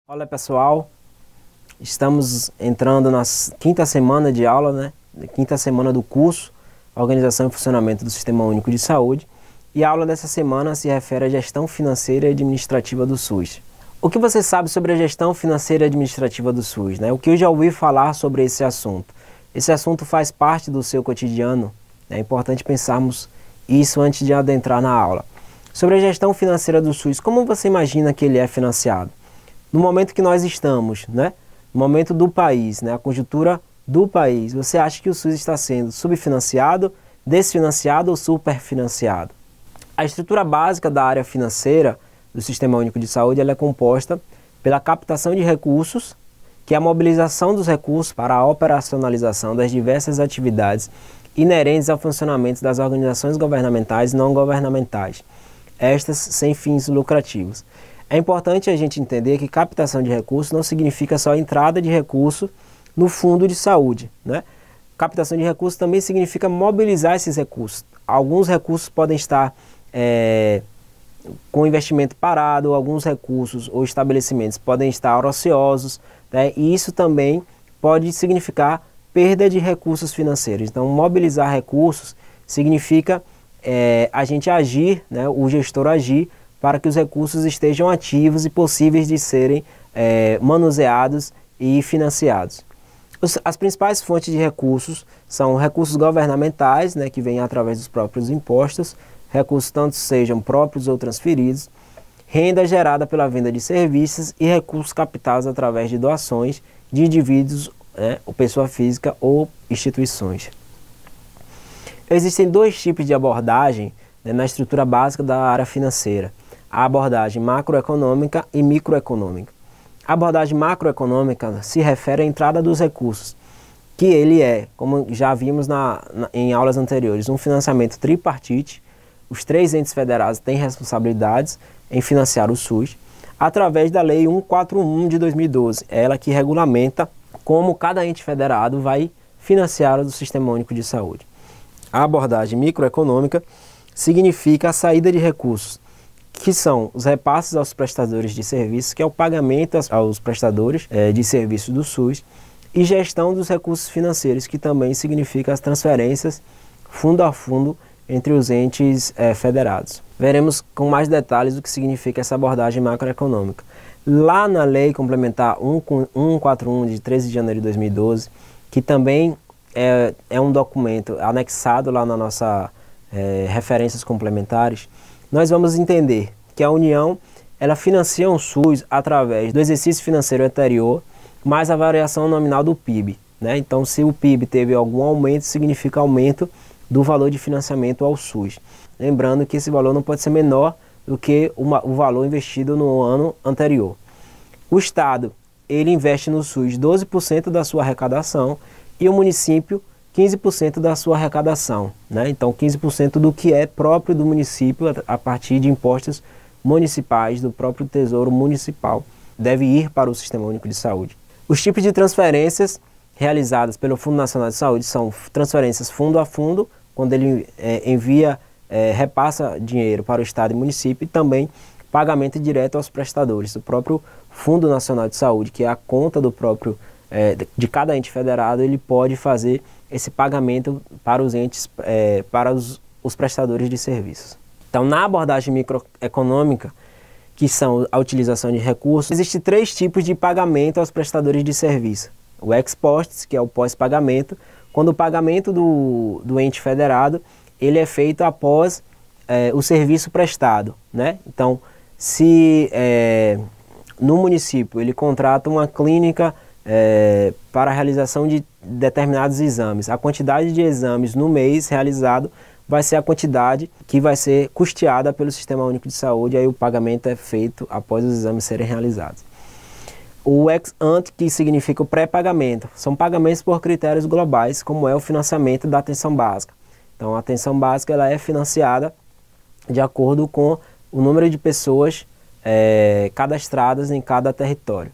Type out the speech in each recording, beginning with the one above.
Olá pessoal, estamos entrando na quinta semana de aula, quinta semana do curso Organização e Funcionamento do Sistema Único de Saúde, e a aula dessa semana se refere à gestão financeira e administrativa do SUS. O que você sabe sobre a gestão financeira e administrativa do SUS? O que eu já ouvi falar sobre esse assunto? Esse assunto faz parte do seu cotidiano, é importante pensarmos isso antes de adentrar na aula. Sobre a gestão financeira do SUS, como você imagina que ele é financiado? No momento que nós estamos, no momento do país, a conjuntura do país, você acha que o SUS está sendo subfinanciado, desfinanciado ou superfinanciado? A estrutura básica da área financeira do Sistema Único de Saúde ela é composta pela captação de recursos, que é a mobilização dos recursos para a operacionalização das diversas atividades inerentes ao funcionamento das organizações governamentais e não governamentais, estas sem fins lucrativos. É importante a gente entender que captação de recursos não significa só entrada de recursos no fundo de saúde, Captação de recursos também significa mobilizar esses recursos. Alguns recursos podem estar com investimento parado, alguns recursos ou estabelecimentos podem estar ociosos, e isso também pode significar perda de recursos financeiros. Então, mobilizar recursos significa a gente agir, o gestor agir, para que os recursos estejam ativos e possíveis de serem manuseados e financiados. As principais fontes de recursos são recursos governamentais, que vêm através dos próprios impostos, recursos tanto sejam próprios ou transferidos, renda gerada pela venda de serviços e recursos captados através de doações de indivíduos, ou pessoa física ou instituições. Existem dois tipos de abordagem na estrutura básica da área financeira. A abordagem macroeconômica e microeconômica. A abordagem macroeconômica se refere à entrada dos recursos, que ele é, como já vimos em aulas anteriores, um financiamento tripartite. Os três entes federados têm responsabilidades em financiar o SUS, através da Lei 141 de 2012, ela que regulamenta como cada ente federado vai financiar o Sistema Único de Saúde. A abordagem microeconômica significa a saída de recursos, que são os repasses aos prestadores de serviços, que é o pagamento aos prestadores de serviços do SUS, e gestão dos recursos financeiros, que também significa as transferências fundo a fundo entre os entes federados. Veremos com mais detalhes o que significa essa abordagem macroeconômica. Lá na Lei Complementar 141 de 13 de janeiro de 2012, que também é um documento anexado lá na nossa referências complementares, nós vamos entender que a União ela financia o SUS através do exercício financeiro anterior, mais a variação nominal do PIB. Então, se o PIB teve algum aumento, significa aumento do valor de financiamento ao SUS. Lembrando que esse valor não pode ser menor do que o valor investido no ano anterior. O Estado ele investe no SUS 12% da sua arrecadação e o município 15% da sua arrecadação, Então 15% do que é próprio do município a partir de impostos municipais do próprio Tesouro Municipal deve ir para o Sistema Único de Saúde. Os tipos de transferências realizadas pelo Fundo Nacional de Saúde são transferências fundo a fundo, quando ele repassa dinheiro para o Estado e município, e também pagamento direto aos prestadores do próprio Fundo Nacional de Saúde, que é a conta do próprio de cada ente federado, ele pode fazer esse pagamento para os entes, para os prestadores de serviços. Então, na abordagem microeconômica, que são a utilização de recursos, existem três tipos de pagamento aos prestadores de serviço. O ex post, que é o pós-pagamento, quando o pagamento do ente federado ele é feito após o serviço prestado. Então, se no município ele contrata uma clínica para a realização de determinados exames, a quantidade de exames no mês realizado vai ser a quantidade que vai ser custeada pelo Sistema Único de Saúde, aí o pagamento é feito após os exames serem realizados. O ex ante, que significa o pré-pagamento, são pagamentos por critérios globais, como é o financiamento da atenção básica. Então, a atenção básica ela é financiada de acordo com o número de pessoas cadastradas em cada território.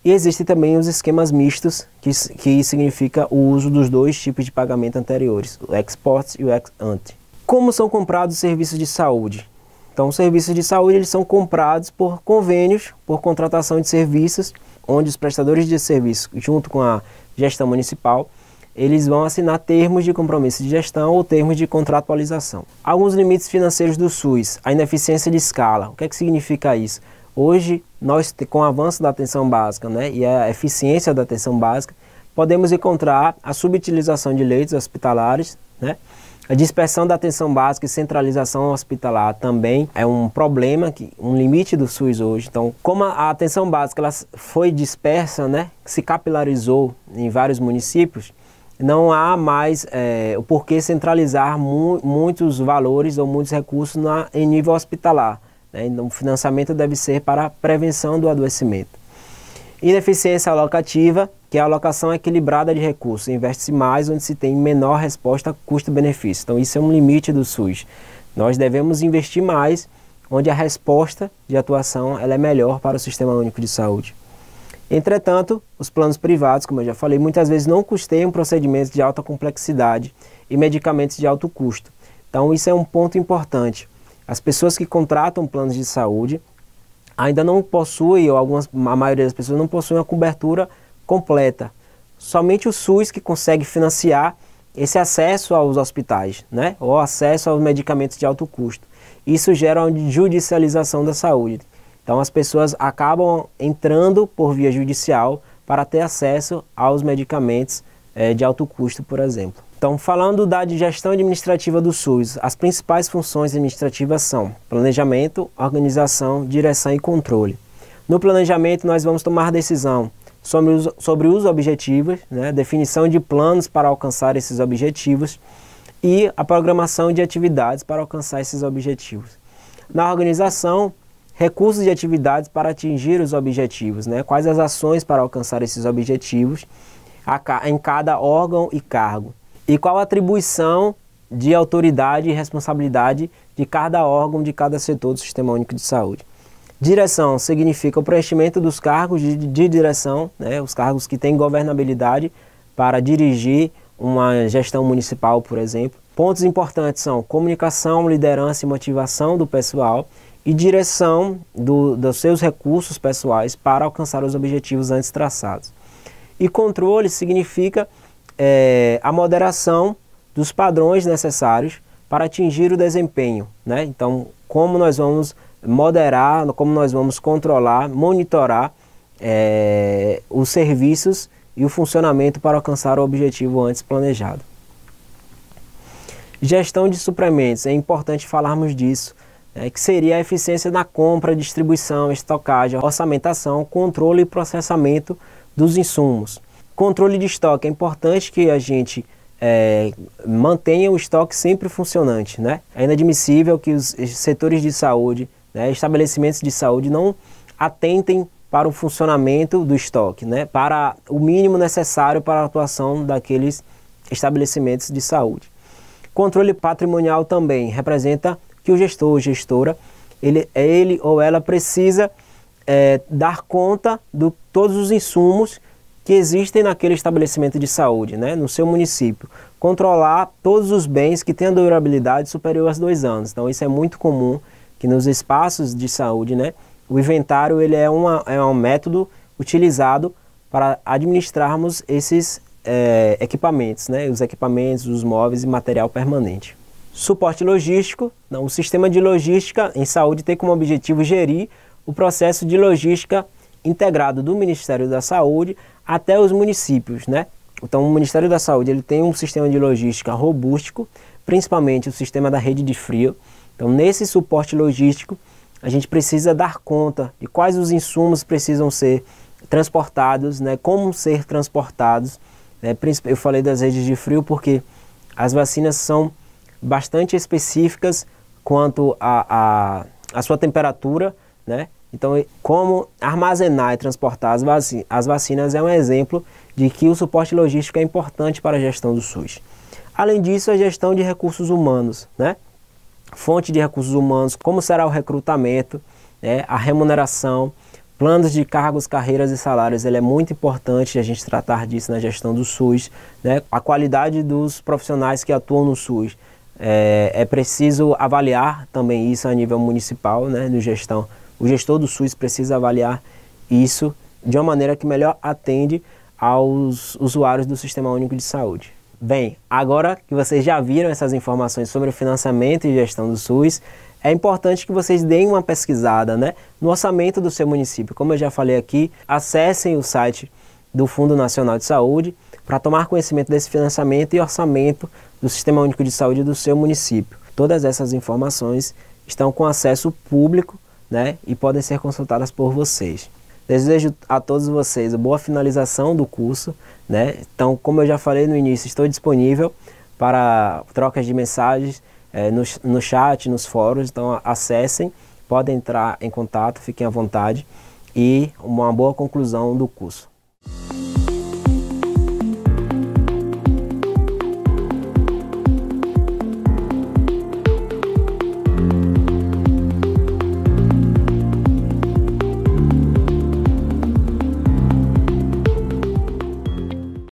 E existem também os esquemas mistos, que significa o uso dos dois tipos de pagamento anteriores, o ex post e o ex ante. Como são comprados os serviços de saúde? Então, os serviços de saúde eles são comprados por convênios, por contratação de serviços, onde os prestadores de serviço, junto com a gestão municipal, eles vão assinar termos de compromisso de gestão ou termos de contratualização. Alguns limites financeiros do SUS, a ineficiência de escala. O que é que significa isso? Hoje, nós, com o avanço da atenção básica, né, e a eficiência da atenção básica, podemos encontrar a subutilização de leitos hospitalares, né? A dispersão da atenção básica e centralização hospitalar também é um problema, um limite do SUS hoje. Então, como a atenção básica ela foi dispersa, né, se capilarizou em vários municípios, não há mais o porquê centralizar muitos valores ou muitos recursos em nível hospitalar, né? Então, o financiamento deve ser para a prevenção do adoecimento. Ineficiência alocativa, que é a alocação equilibrada de recursos. Investe-se mais onde se tem menor resposta custo-benefício. Então, isso é um limite do SUS. Nós devemos investir mais onde a resposta de atuação ela é melhor para o Sistema Único de Saúde. Entretanto, os planos privados, como eu já falei, muitas vezes não custeiam procedimentos de alta complexidade e medicamentos de alto custo. Então, isso é um ponto importante. As pessoas que contratam planos de saúde ainda não possuem, ou a maioria das pessoas não possuem a cobertura completa. Somente o SUS que consegue financiar esse acesso aos hospitais, né? Ou acesso aos medicamentos de alto custo. Isso gera uma judicialização da saúde. Então as pessoas acabam entrando por via judicial para ter acesso aos medicamentos de alto custo, por exemplo. Então, falando da gestão administrativa do SUS, as principais funções administrativas são planejamento, organização, direção e controle. No planejamento, nós vamos tomar decisão sobre os objetivos, né, definição de planos para alcançar esses objetivos e a programação de atividades para alcançar esses objetivos. Na organização, recursos e atividades para atingir os objetivos, né, quais as ações para alcançar esses objetivos em cada órgão e cargo. E qual a atribuição de autoridade e responsabilidade de cada órgão, de cada setor do Sistema Único de Saúde. Direção significa o preenchimento dos cargos de direção, né, os cargos que têm governabilidade para dirigir uma gestão municipal, por exemplo. Pontos importantes são comunicação, liderança e motivação do pessoal e direção dos seus recursos pessoais para alcançar os objetivos antes traçados. E controle significa a moderação dos padrões necessários para atingir o desempenho, né? Então, como nós vamos moderar, como nós vamos controlar, monitorar os serviços e o funcionamento para alcançar o objetivo antes planejado. Gestão de suprimentos, é importante falarmos disso, que seria a eficiência na compra, distribuição, estocagem, orçamentação, controle e processamento dos insumos. Controle de estoque, é importante que a gente mantenha o estoque sempre funcionante, né? É inadmissível que os setores de saúde, né, estabelecimentos de saúde não atentem para o funcionamento do estoque, né, para o mínimo necessário para a atuação daqueles estabelecimentos de saúde. Controle patrimonial também representa que o gestor ou gestora, ele ou ela precisa dar conta de todos os insumos que existem naquele estabelecimento de saúde, né, no seu município. Controlar todos os bens que têm a durabilidade superior a 2 anos. Então isso é muito comum, que nos espaços de saúde, né, o inventário ele é um método utilizado para administrarmos esses equipamentos, né, os equipamentos, os móveis e material permanente. Suporte logístico, o sistema de logística em saúde tem como objetivo gerir o processo de logística integrado do Ministério da Saúde até os municípios, né? Então o Ministério da Saúde ele tem um sistema de logística robusto, principalmente o sistema da rede de frio. Então nesse suporte logístico a gente precisa dar conta de quais os insumos precisam ser transportados, né? Como ser transportados, né? Eu falei das redes de frio porque as vacinas são bastante específicas quanto à sua temperatura, né? Então, como armazenar e transportar as vacinas é um exemplo de que o suporte logístico é importante para a gestão do SUS. Além disso, a gestão de recursos humanos, né? Fonte de recursos humanos, como será o recrutamento, né? A remuneração, planos de cargos, carreiras e salários, ele é muito importante a gente tratar disso na gestão do SUS, né? A qualidade dos profissionais que atuam no SUS É preciso avaliar também isso a nível municipal, né, no gestão. O gestor do SUS precisa avaliar isso de uma maneira que melhor atende aos usuários do Sistema Único de Saúde. Bem, agora que vocês já viram essas informações sobre o financiamento e gestão do SUS, é importante que vocês deem uma pesquisada, né, no orçamento do seu município. Como eu já falei aqui, acessem o site do Fundo Nacional de Saúde para tomar conhecimento desse financiamento e orçamento do Sistema Único de Saúde do seu município. Todas essas informações estão com acesso público, né, e podem ser consultadas por vocês. Desejo a todos vocês boa finalização do curso, né? Então, como eu já falei no início, estou disponível para trocas de mensagens no chat, nos fóruns, então acessem, podem entrar em contato, fiquem à vontade e uma boa conclusão do curso.